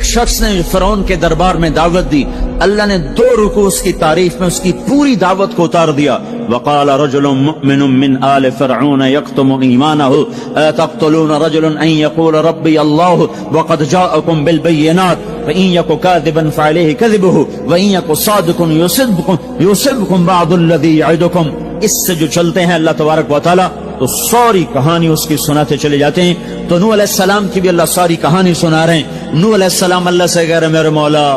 شخص نے فرعون کے دربار میں دعوت دی، اللہ نے 2 رکوع اس کی تعریف میں اس کی پوری دعوت کو اتار دیا. وقال رجل مؤمن من آل فرعون يكتم ایمانه اتقتلون رجلا ان يقول ربي الله وقد جاءكم بالبينات فإن يك كاذبا فعليه كذبه وإن يك صادق يصبكم بعض الذي يعدكم. اس سے جو چلتے ہیں اللہ تبارک و تعالی تو ساری کہانی اس کی سناتے چلے جاتے ہیں. تو نوح علیہ السلام کی بھی اللہ ساری کہانی سنا رہے ہیں. نوح علیہ السلام اللہ سے کہہ رہے میرے مولا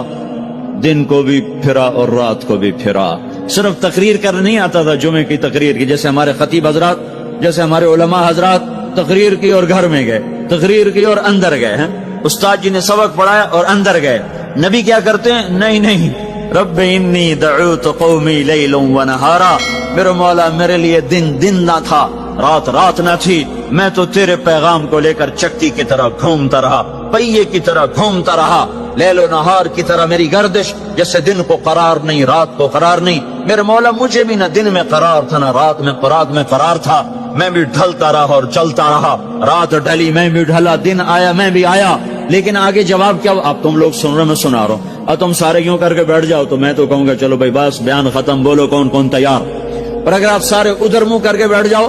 دن کو بھی پھرا اور رات کو بھی پھرا. صرف تقریر کرنے نہیں آتا تھا جمعے کی تقریر کی، جیسے ہمارے خطیب حضرات، جیسے ہمارے علماء حضرات تقریر کی اور گھر میں گئے، تقریر کی اور اندر گئے ہیں. استاد جی نے سبق پڑھایا اور اندر گئے. نبی کیا کرتے ہیں؟ نہیں، رب انی دعوت قومی لیلا ونہارا، میرے مولا میرے لیے دن نہ تھا، رات نہ تھی، میں تو تیرے پیغام کو لے کر چکتی کی طرح گھومتا رہا، پہیے کی طرح گھومتا رہا، لیل و نہار کی طرح میری گردش، جیسے دن کو قرار نہیں رات کو قرار نہیں. میرے مولا مجھے بھی نہ دن میں قرار تھا نہ رات میں قرار تھا، میں بھی ڈھلتا رہا اور چلتا رہا. رات ڈھلی میں بھی ڈھلا، دن آیا میں بھی آیا. لیکن آگے جواب کیا؟ اب تم لوگ سن رہے میں سنا رہا ہوں، اور تم سارے یوں کر کے بیٹھ جاؤ تو میں تو کہوں گا چلو بھائی بس بیان ختم، بولو کون تیار. اور اگر آپ سارے ادھر منہ کر کے بیٹھ جاؤ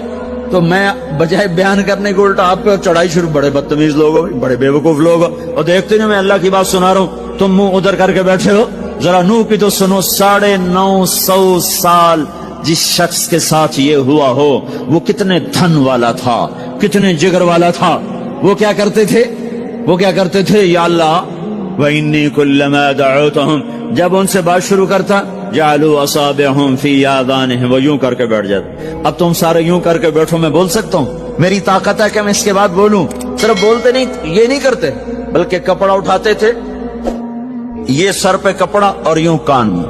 تو میں بجائے بیان کرنے کو الٹا آپ پہ چڑھائی شروع. بڑے بدتمیز لوگ ہو، بڑے بیوقوف لوگ ہو، اور دیکھتے نہیں میں اللہ کی بات سنا رہا ہوں، تم منہ ادھر کر کے بیٹھے ہو. ذرا نوح کی تو سنو. 950 سال جس شخص کے ساتھ یہ ہوا ہو وہ کتنے دھن والا تھا، کتنے جگر والا تھا. وہ کیا کرتے تھے؟ یا اللہ وَإِنِّي كُلَّمَا دَعَوْتُهُمْ، جب ان سے بات شروع کرتا جعلوا اصابعهم في آذانهم، وہ یوں کر کے بیٹھ جاتے. اب تم سارے یوں کر کے بیٹھو، میں بول سکتا ہوں؟ میری طاقت ہے کہ میں اس کے بعد بولوں؟ صرف بولتے نہیں، یہ نہیں کرتے، بلکہ کپڑا اٹھاتے تھے، یہ سر پہ کپڑا اور یوں کان میں،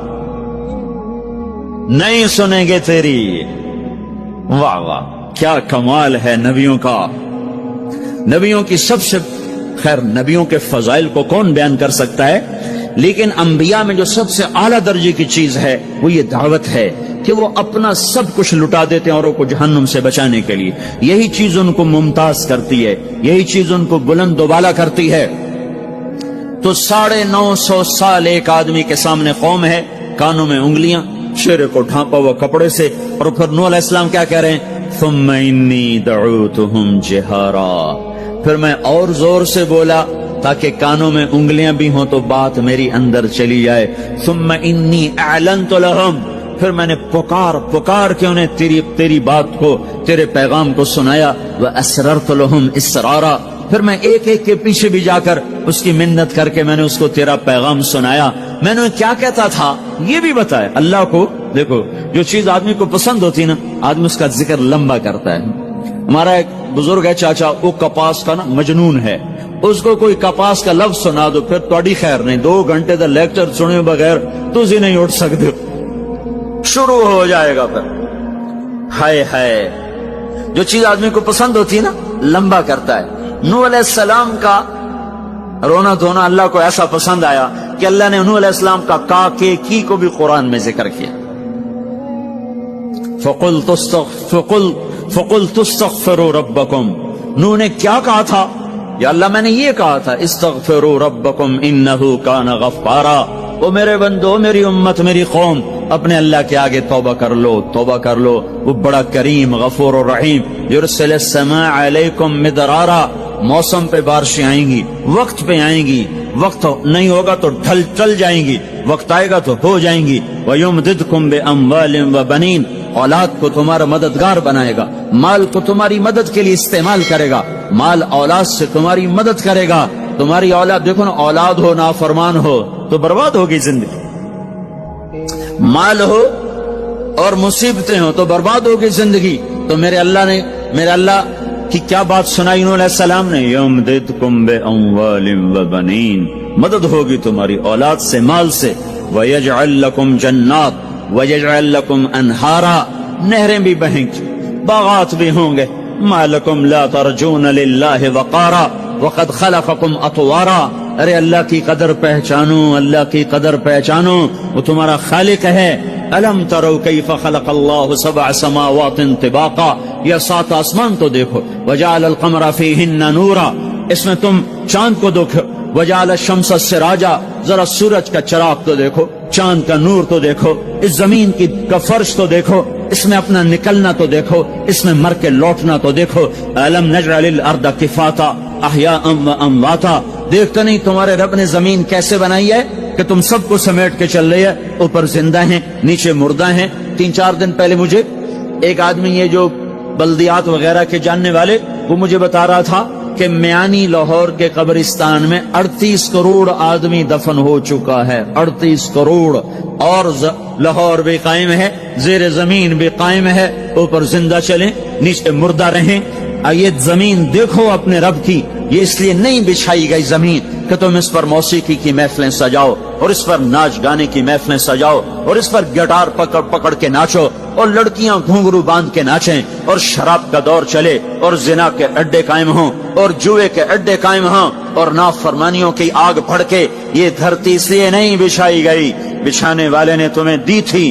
نہیں سنیں گے تیری. واہ واہ کیا کمال ہے نبیوں کا. نبیوں کی سب سے خیر نبیوں کے فضائل کو کون بیان کر سکتا ہے، لیکن انبیاء میں جو سب سے اعلیٰ درجے کی چیز ہے وہ یہ دعوت ہے کہ وہ اپنا سب کچھ لٹا دیتے ہیں اوروں کو جہنم سے بچانے کے لیے. یہی چیز ان کو ممتاز کرتی ہے، یہی چیز ان کو بلند و بالا کرتی ہے. تو 950 سال ایک آدمی کے سامنے قوم ہے، کانوں میں انگلیاں، چہرے کو ڈھانپا ہوا کپڑے سے، اور پھر نوح علیہ السلام کیا کہہ رہے ہیں؟ ثم انی دعوتهم جہارا، پھر میں اور زور سے بولا تاکہ کانوں میں انگلیاں بھی ہوں تو بات میری اندر چلی جائے. ثم انی اعلنت لهم، پھر میں نے پکار کے انہیں تیری بات کو، تیرے پیغام کو سنایا. واسررت لهم اسرارا، پھر میں ایک کے پیچھے بھی جا کر اس کی منت کر کے میں نے اس کو تیرا پیغام سنایا. میں نے کیا کہتا تھا یہ بھی بتایا. اللہ کو دیکھو جو چیز آدمی کو پسند ہوتی نا آدمی اس کا ذکر لمبا کرتا ہے. ہمارا ایک بزرگ ہے چاچا، وہ کپاس کا نا مجنون ہے، اس کو کوئی کپاس کا لفظ سنا دو پھر تھوڑی خیر نہیں، 2 گھنٹے تک لیکچر سنے بغیر تسی نہیں اٹھ سکتے، شروع ہو جائے گا. پھر ہائے جو چیز آدمی کو پسند ہوتی ہے نا لمبا کرتا ہے. نوح علیہ السلام کا رونا دھونا اللہ کو ایسا پسند آیا کہ اللہ نے نوح علیہ السلام کا کا کے کی کو بھی قرآن میں ذکر کیا. فَقُلْتُ اسْتَغْفِرُوا رَبَّكُمْ، نوح نے کیا کہا تھا؟ یا اللہ میں نے یہ کہا تھا استغفروا ربکم انہ کان غفارا، او میرے بندو، میری امت، میری قوم، اپنے اللہ کے آگے توبہ کر لو، وہ بڑا کریم غفور و رحیم. یرسل السماء علیکم مدرارا، موسم پہ بارشیں آئیں گی، وقت پہ آئیں گی، وقت نہیں ہوگا تو ٹل جائیں گی، وقت آئے گا تو ہو جائیں گی. وَيُمْدِدْكُمْ بِأَمْوَالٍ وَبَنِينَ، اولاد کو تمہارا مددگار بنائے گا، مال کو تمہاری مدد کے لیے استعمال کرے گا، مال اولاد سے تمہاری مدد کرے گا. تمہاری اولاد دیکھو نا، اولاد ہو نافرمان ہو تو برباد ہوگی زندگی، مال ہو اور مصیبتیں ہو تو برباد ہوگی زندگی. تو میرے اللہ کی کیا بات سنائی نوح علیہ السلام نے؟ یمددکم باموال وبنین، مدد ہوگی تمہاری اولاد سے، مال سے. ویجعل لکم جنات ویجعل لکم انہارا، نہریں بھی بہیں گی، باغات بھی ہوں گے. ما لکم لا ترجون للہ وقارا وقد خلقکم اطوارا، ارے اللہ کی قدر پہچانو، اللہ کی قدر پہچانو، وہ تمہارا خالق ہے. الم تروا کیف خلق اللہ 7 سماوات طباقا، یہ 7 آسمان تو دیکھو. وجعل القمر فیہن نورا، اس میں تم چاند کو वजाल शम्स सिराजा, जरा सूरज का चिराग तो देखो, चांद का नूर तो देखो, इस जमीन की का फर्श तो देखो, इसमें अपना निकलना तो देखो, इसमें मर के लौटना तो देखो। अलम नजअलिल अर्द किफाता अहयाअम व अमवाता, देखते नहीं तुम्हारे रब ने जमीन कैसे बनाई है कि तुम सबको समेट के चल रही है, ऊपर जिंदा हैं, नीचे मुर्दा हैं। 3-4 दिन पहले मुझे एक आदमी, ये जो बल्दियात वगैरह के जानने वाले, वो मुझे बता रहा था कि मियानी लाहौर के कब्रिस्तान में 38 करोड़ आदमी दफन हो चुका है। 38 करोड़। और लाहौर भी कायम है, जेर जमीन भी कायम है, ऊपर जिंदा चलें, नीचे मुर्दा रहें। ये जमीन देखो अपने रब की, ये इसलिए नहीं बिछाई गई जमीन कि तुम इस पर मौसीकी की महफिलें सजाओ और इस पर नाच गाने की महफिलें सजाओ और इस पर गिटार पकड़ पकड़ के नाचो और लड़कियां घुंघरू बांध के नाचें और शराब का दौर चले और जिना के अड्डे कायम हों और जुए के अड्डे कायम हों और नाफरमानियों की आग भड़के। ये धरती इसलिए नहीं बिछाई गई, बिछाने वाले ने तुम्हें दी थी।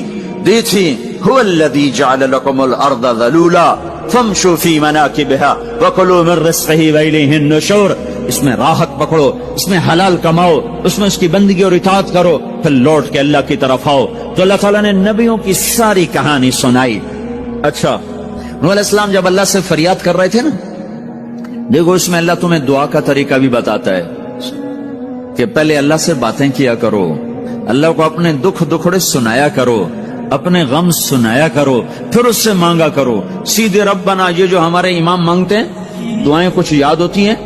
हुवल्लज़ी जअल लकुमुल अर्द ज़लूला फमशू फी मनाकिबिहा वकुलू मिन रिज़्क़िही व इलैहिन नुशूर। इसमें राहत पकड़ो, इसमें हलाल कमाओ, उसमें उसकी बंदगी और इताअत करो, फिर लौट के अल्लाह की तरफ आओ। तो अल्लाह ताला ने नबियों की सारी कहानी सुनाई। अच्छा, नूह अलैहिस्सलाम जब अल्लाह से फरियाद कर रहे थे ना, देखो इसमें अल्लाह तुम्हें दुआ का तरीका भी बताता है कि पहले अल्लाह से बातें किया करो, अल्लाह को अपने दुख दुखड़े सुनाया करो, अपने गम सुनाया करो, फिर उससे मांगा करो। सीधे रब्बना, ये जो हमारे इमाम मांगते हैं, दुआएं कुछ याद होती हैं,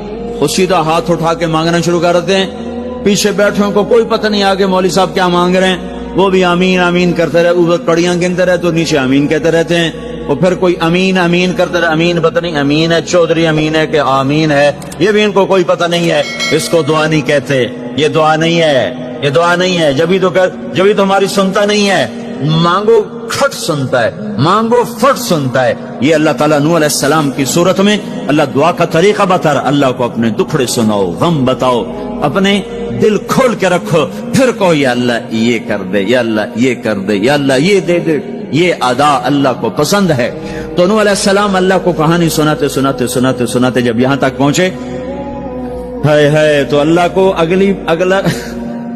वो सीधा हाथ उठा के मांगना शुरू कर देते हैं। पीछे बैठे को कोई पता नहीं आगे मौलवी साहब क्या मांग रहे हैं, वो भी आमीन आमीन करते रहे, ऊपर कड़ियां गिनते रहे तो नीचे आमीन कहते रहते हैं। और फिर कोई अमीन अमीन करते रहे, अमीन पता नहीं अमीन है, चौधरी अमीन है कि आमीन है, ये भी इनको कोई पता नहीं है। इसको दुआ नहीं कहते, ये दुआ नहीं है, ये दुआ नहीं है। जब भी तो हमारी सुनता नहीं है। मांगो खट सुनता है, मांगो फट सुनता है। ये अल्लाह ताला नूह अलैहिस्सलाम की सूरत में अल्लाह दुआ का तरीका बता रहा। अल्लाह को अपने दुखड़े सुनाओ, गम बताओ, अपने दिल खोल के रखो, फिर कहो या अल्लाह ये कर दे, या अल्लाह ये कर दे, या अल्लाह ये दे दे। ये अदा अल्लाह को पसंद है। तो नूह अलैहिस्सलाम अल्लाह को कहानी सुनाते सुनाते सुनाते सुनाते जब यहां तक पहुंचे, है तो अल्लाह को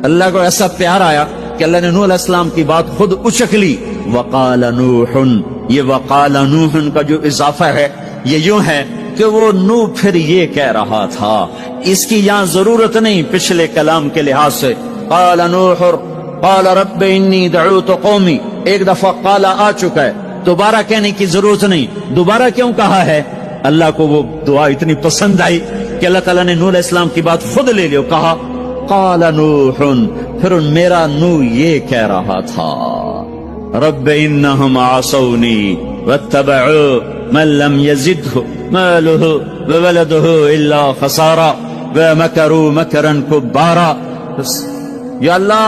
अल्लाह को ऐसा प्यार आया कि अल्लाह ने नूह अलैहिस्सलाम की बात खुद उचक ली। वक़ाल नूहुन, ये वक़ाल नूहुन का जो इजाफा है ये यूं है कि वो नूह फिर ये कह रहा था। इसकी यहां जरूरत नहीं पिछले कलाम के लिहाज से। क़ाल नूह क़ाल रब्बि इन्नी दअउतु क़ौमी, एक दफा क़ाला आ चुका है, दोबारा कहने की जरूरत नहीं। दोबारा क्यों कहा है? अल्लाह को वो दुआ इतनी पसंद आई कि अल्लाह ताला ने नूह अलैहिस्सलाम की बात खुद ले लियो, कहा क़ाल नूहुन, फिर मेरा नूह ये कह रहा था, रब्बि इन्नहुम आसौनी वत्तबअू मन लम यज़िदहु मालुहु व वलदुहु इल्ला खसारा व मकरू मकरन कुब्बारा। या अल्लाह,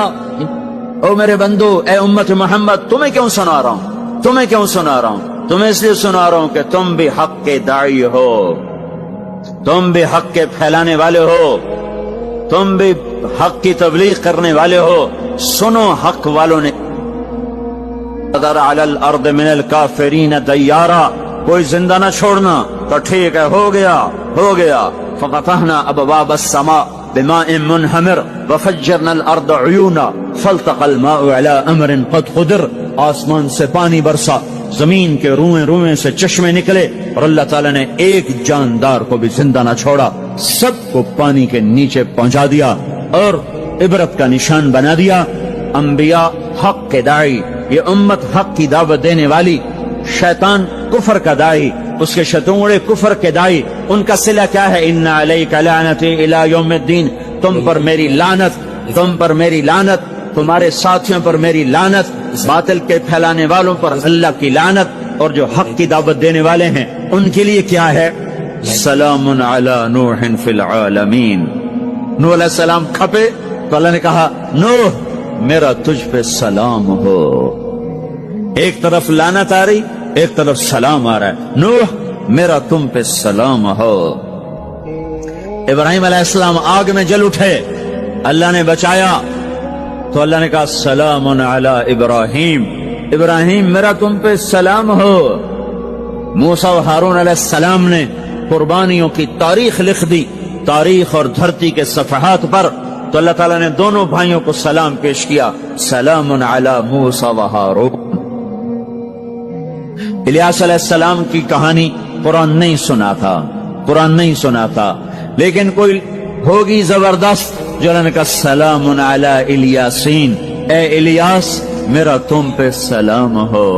ओ मेरे बंदो, ए उम्मत मोहम्मद, तुम्हें क्यों सुना रहा हूं? तुम्हें इसलिए सुना रहा हूं कि तुम भी हक के दाई हो, तुम भी हक के फैलाने वाले हो, तुम भी हक की तबलीग करने वाले हो। सुनो हक वालों ने, अलल अर्द मिनल काफिरीन दय्यारा, कोई जिंदा न छोड़ना। तो ठीक है, हो गया। फक़तहना अबवाब अस्समा बिमाइन मुनहमिर वफज्जरनल अर्द उयूना फल्तक़ल माउ अला अमरिन क़द क़ुदिर। आसमान से पानी बरसा, जमीन के रुएं रुएं से चश्मे निकले और अल्लाह ताला ने एक जानदार को भी जिंदा न छोड़ा, सबको पानी के नीचे पहुंचा दिया और इबरत का निशान बना दिया। अंबिया हक के दाई, ये उम्मत हक की दावत देने वाली, शैतान कुफर का दाई, उसके शतूड़े कुफर के दाई, उनका सिला क्या है? इन्ना अलैका लानती इला यौमिद्दीन, तुम पर मेरी लानत, तुम्हारे साथियों पर मेरी लानत, बातिल के फैलाने वालों पर अल्लाह की लानत, और जो हक की दावत देने वाले हैं उनके लिए क्या है? सलामुन अला नूहिन फिल आलमीन। नूह अलैहिस्सलाम खपे तो अल्लाह ने कहा, नूह मेरा तुझ पे सलाम हो। एक तरफ लानत आ रही, एक तरफ सलाम आ रहा है। नूह मेरा तुम पे सलाम हो। इब्राहिम अलैहिस्सलाम आग में जल उठे, अल्लाह ने बचाया, तो अल्लाह ने कहा सलामुन अला इब्राहिम, इब्राहिम मेरा तुम पे सलाम हो। मूसा और हारून अलैहिस्सलाम ने कुर्बानियों की तारीख लिख दी तारीख और धरती के सफहात पर, तो अल्लाह ताला ने दोनों भाइयों को सलाम पेश किया, सलामुन अला मूसा व हारून। इलियास अलैहिस्सलाम की कहानी कुरान नहीं सुना था, कुरान नहीं सुना था, लेकिन कोई होगी जबरदस्त जो अल्लाह ने कहा सलामुन अला इलियासीन, ए इलियास मेरा तुम पे सलाम हो।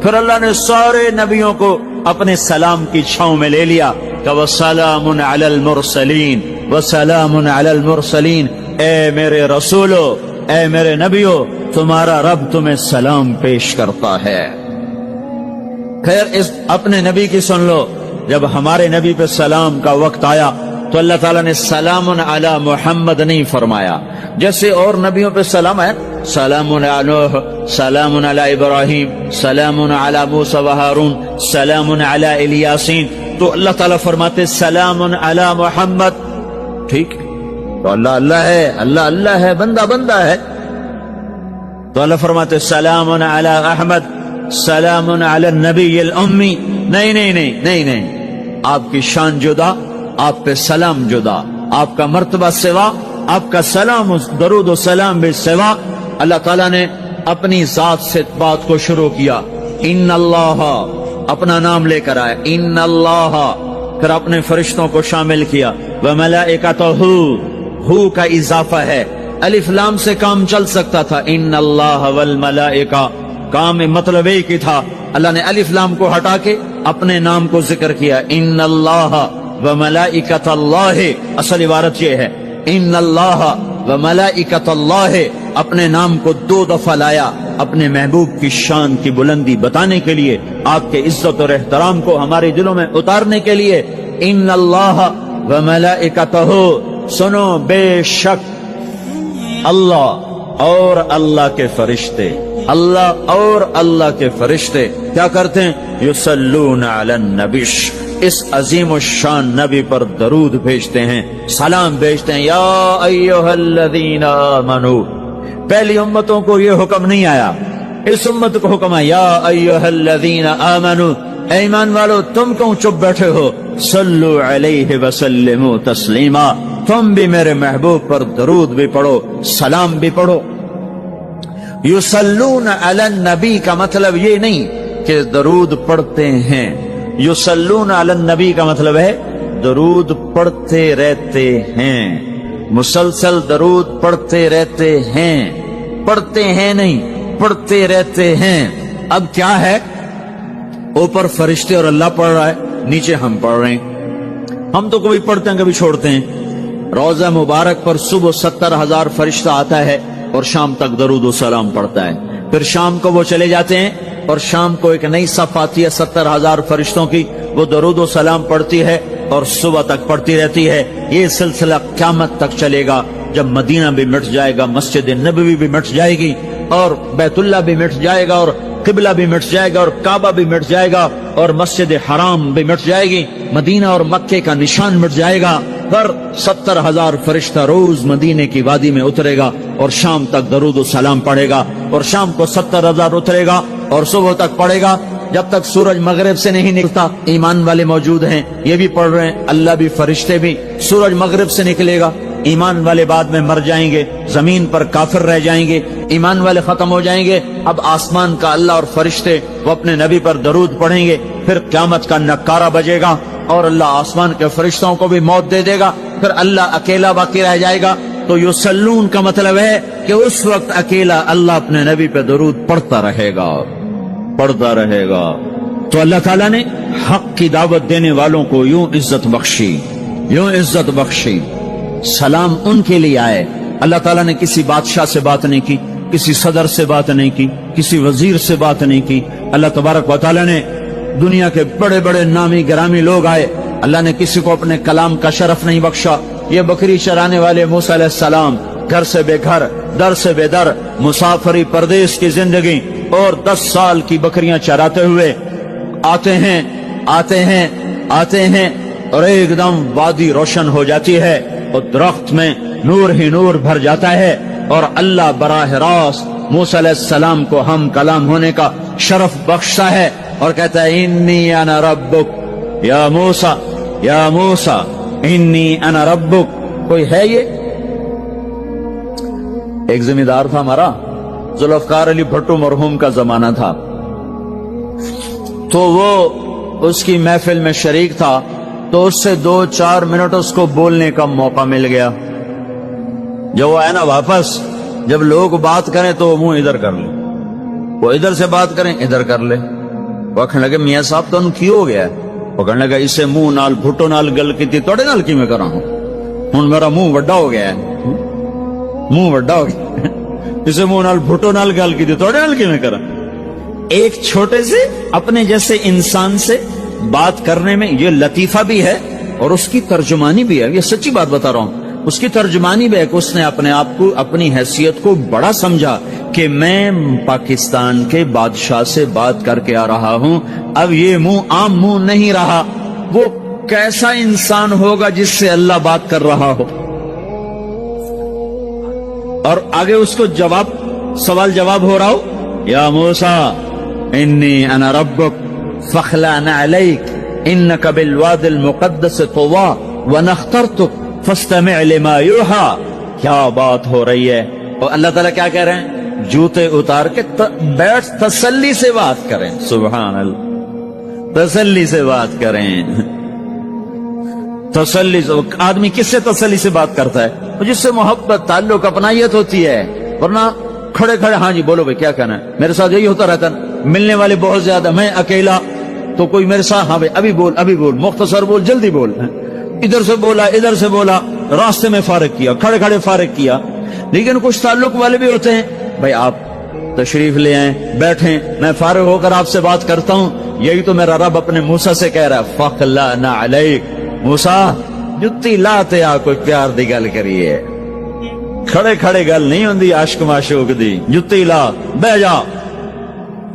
फिर अल्लाह ने सारे नबियों को अपने सलाम की छांव में ले लिया, कि वसलामुन अलल मुरसलीन, वसलामुन अलल मुरसलीन, ए मेरे रसूलो, ए मेरे नबियो, तुम्हारा रब तुम्हें सलाम पेश करता है। खैर इस अपने नबी की सुन लो, जब हमारे नबी पे सलाम का वक्त आया तो अल्लाह ताला ने सलामुन अला मुहम्मद नहीं फरमाया, जैसे और नबियों पे सलाम है, सलामुन अला नूह, सलामुन अला इब्राहिम, सलामुन अला मूसा व हारून, सलामुन अला इलियासीन, तो अल्लाह ताला फरमाते सलामुन अला मुहम्मद। ठीक है, तो अल्लाह अल्लाह है, अल्लाह अल्लाह है, बंदा बंदा है, तो अल्लाह फरमाते सलामुन अला अहमद, सलामुन अला नबी उम्मी। नहीं नहीं नहीं नहीं नहीं, आपकी शान जुदा, आप पे सलाम जुदा, आपका मर्तबा सिवा, आपका सलाम दरूद व सलाम भी सिवा। अल्लाह ताला ने अपनी जात से बात को शुरू किया, इन्नल्लाह, अपना नाम लेकर आया, इन्नल्लाह, फिर अपने फरिश्तों को शामिल किया, व मलाइकतहू, हू का इजाफा है, अलिफ लाम से काम चल सकता था, इन्नल्लाह वल मलाइका, काम में मतलब एक ही था, अल्लाह ने अलिफ लाम को हटा के अपने नाम को जिक्र किया, इन्नल्लाह व मलाइकतल्लाह, असल इबारत ये है, इन्नल्लाह व मलाइकतल्लाह, अपने नाम को 2 दफा लाया, अपने महबूब की शान की बुलंदी बताने के लिए, आपके इज्जत और एहतराम को हमारे दिलों में उतारने के लिए, इन्नल्लाह व मलाइकतहू, सुनो बेशक अल्लाह और अल्लाह के फरिश्ते, अल्लाह और अल्लाह के फरिश्ते क्या करते हैं, युसल्लून अलन नबी, इस अजीम शान नबी पर दरूद भेजते हैं, सलाम भेजते हैं, या अय्युहल्लज़ीना आमनू। पहली उम्मतों को ये हुक्म नहीं आया, इस उम्मत को हुक्म है, या अय्युहल्लज़ीना आमनू, ईमान वालो तुम क्यों चुप बैठे हो, सल्लु अलैहि वसल्लिमू तस्लीमा, तुम भी मेरे महबूब पर दरूद भी पढ़ो, सलाम भी पढ़ो। युसल्लून अलन नबी का मतलब ये नहीं कि दरूद पढ़ते हैं, युसल्लून अलन नबी का मतलब है दरूद पढ़ते रहते हैं, मुसलसल दरूद पढ़ते रहते हैं, पढ़ते हैं नहीं, पढ़ते रहते हैं। अब क्या है, ऊपर फरिश्ते और अल्लाह पढ़ रहा है, नीचे हम पढ़ रहे हैं, हम तो कभी पढ़ते हैं कभी छोड़ते हैं। रोजा मुबारक पर सुबह 70,000 फरिश्ता आता है और शाम तक दरूद व सलाम पढ़ता है, फिर शाम को वो चले जाते हैं और शाम को एक नई सफ आती है 70,000 फरिश्तों की, वो दरूद व सलाम पढ़ती है और सुबह तक पढ़ती रहती है। ये सिलसिला क़यामत तक चलेगा, जब मदीना भी मिट जाएगा, मस्जिद नबवी भी मिट जाएगी और बैतुल्ला भी मिट जाएगा और किबला भी मिट जाएगा और काबा भी मिट जाएगा और मस्जिद हराम भी मिट जाएगी, मदीना और मक्के का निशान मिट जाएगा, पर 70,000 फरिश्ता रोज मदीने की वादी में उतरेगा और शाम तक दरूद व सलाम पढ़ेगा, और शाम को 70,000 उतरेगा और सुबह तक पढ़ेगा, जब तक सूरज मगरिब से नहीं निकलता। ईमान वाले मौजूद हैं, ये भी पढ़ रहे हैं, अल्लाह भी फरिश्ते भी। सूरज मगरिब से निकलेगा, ईमान वाले बाद में मर जाएंगे, जमीन पर काफिर रह जाएंगे, ईमान वाले खत्म हो जाएंगे। अब आसमान का अल्लाह और फरिश्ते वो अपने नबी पर दरूद पढ़ेंगे, फिर क़यामत का नक्कारा बजेगा और अल्लाह आसमान के फरिश्तों को भी मौत दे देगा, फिर अल्लाह अकेला बाकी रह जाएगा। तो युसल्लून का मतलब है कि उस वक्त अकेला अल्लाह अपने नबी पे दरूद पढ़ता रहेगा, पढ़ता रहेगा। तो अल्लाह ताला ने हक की दावत देने वालों को यूं इज्जत बख्शी, यूं इज्जत बख्शी। सलाम उनके लिए आए। अल्लाह ताला ने किसी बादशाह से बात नहीं की, किसी सदर से बात नहीं की, किसी वजीर से बात नहीं की। अल्लाह तबारक व तआला ने दुनिया के बड़े बड़े नामी गिरामी लोग आए, अल्लाह ने किसी को अपने कलाम का शरफ नहीं बख्शा। ये बकरी चराने वाले मूसा अलैहिस्सलाम घर से बेघर, दर से बेदर, मुसाफरी परदेश की जिंदगी और 10 साल की बकरियां चराते हुए आते हैं, आते हैं, आते हैं और एकदम वादी रोशन हो जाती है और दरख्त में नूर ही नूर भर जाता है और अल्लाह बराह रास्त मूसा अलैहिस्सलाम को हम कलाम होने का शरफ बख्शता है और कहता है इन्नी अना रब्बुक या मूसा, या मूसा, इन्नी अना रब्बुक। कोई है ये? एक जमींदार था हमारा, जुल्फकार अली भट्टो मरहूम का जमाना था, तो वो उसकी महफिल में शरीक था, तो उससे 2-4 मिनट उसको बोलने का मौका मिल गया। जब वो आया ना वापस, जब लोग बात करें तो वो मुंह इधर कर ले, वो इधर से बात करें इधर कर ले। वो कहने लगे मियाँ साहब तो की हो गया है? वो कहने लगा इसे मुंह नाल भुट्टो नाल गल की थोड़े नाल की मैं करा हूं मेरा मुंह वड्डा हो गया है, मुंह वड्डा हो गया इसे मुंह नाल भुट्टो नाल गल की थोड़े नाल की मैं करा। एक छोटे से अपने जैसे इंसान से बात करने में ये लतीफा भी है और उसकी तर्जुमानी भी है। ये सच्ची बात बता रहा हूं, उसकी तर्जुमानी भी है कि उसने अपने आप को, अपनी हैसियत को बड़ा समझा कि मैं पाकिस्तान के बादशाह से बात करके आ रहा हूं, अब ये मुंह आम मुंह नहीं रहा। वो कैसा इंसान होगा जिससे अल्लाह बात कर रहा हो। और आगे उसको जवाब, सवाल जवाब हो रहा हो, या मूसा इन्नी अना रब्बुक फखलाना अलैक इन्नका बिलवादिल मुक़द्दस तुवा व नख्तरतुक फस्तमिअ लिमा यूहा। क्या बात हो रही है। और अल्लाह ताला क्या कह रहे हैं? जूते उतार के बैठ, तसल्ली से बात करें। सुभान अल्लाह, तसल्ली से बात करें। तसल्ली से आदमी किससे तसल्ली से बात करता है? जिससे मोहब्बत, ताल्लुक, अपनायत होती है। वरना खड़े खड़े हाँ जी बोलो भाई क्या कहना है, मेरे साथ यही होता रहता है। मिलने वाले बहुत ज्यादा, मैं अकेला, तो कोई मेरे साथ हाँ भाई अभी बोल मुख्तसर बोल, जल्दी बोल। इधर से बोला इधर से बोला, रास्ते में फारिग किया, खड़े खड़े फारिग किया। लेकिन कुछ ताल्लुक वाले भी होते हैं, भाई आप तशरीफ ले आए, बैठें, मैं फारिग होकर आपसे बात करता हूं। यही तो मेरा रब अपने मूसा से कह रहा है, फखलाना अलैक। मूसा जुत्ती लाते आ कोई प्यार दी गल करिए, खड़े खड़े गल नहीं होंदी आशिक माशूक दी। जुत्ती ला, बह जा।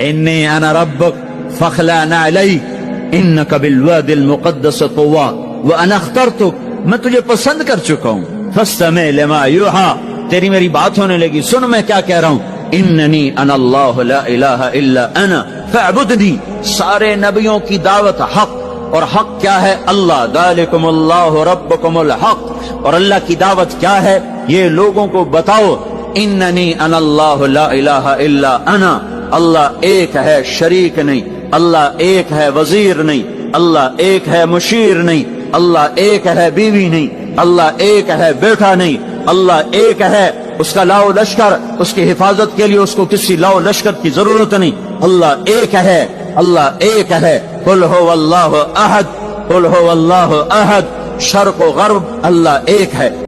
इन्नी अना रब्बुक फखलाना अलैक इन्नका बिलवादिल मुक़द्दस तुवा व अना अख्तरतुक। मैं तुझे पसंद कर चुका हूं। फस्तमिअ लिमा यूहा, तेरी मेरी बात होने लगी, सुन मैं क्या कह रहा हूं। इन्ननी अना अल्लाह ला इलाहा इल्ला अना फअबुदनी। सारे नबियों की दावत हक, और हक क्या है? अल्लाह। दालिकुमुल्लाहु रब्बुकुमुल हक। और अल्लाह की दावत क्या है? ये लोगों को बताओ, इन्ननी अना अल्लाह ला इलाहा इल्ला अना। अल्लाह एक है, शरीक नहीं। अल्लाह एक है, वजीर नहीं। अल्लाह एक है, मुशीर नहीं। अल्लाह एक है, बीवी नहीं। अल्लाह एक है, बेटा नहीं। अल्लाह एक है, उसका लाओ लश्कर, उसकी हिफाजत के लिए उसको किसी लाओ लश्कर की जरूरत नहीं। अल्लाह एक है, अल्लाह एक है। कुल हो अल्लाह अहद, कुल हो अल्लाह अहद। शर्क़ व गर्ब अल्लाह एक है।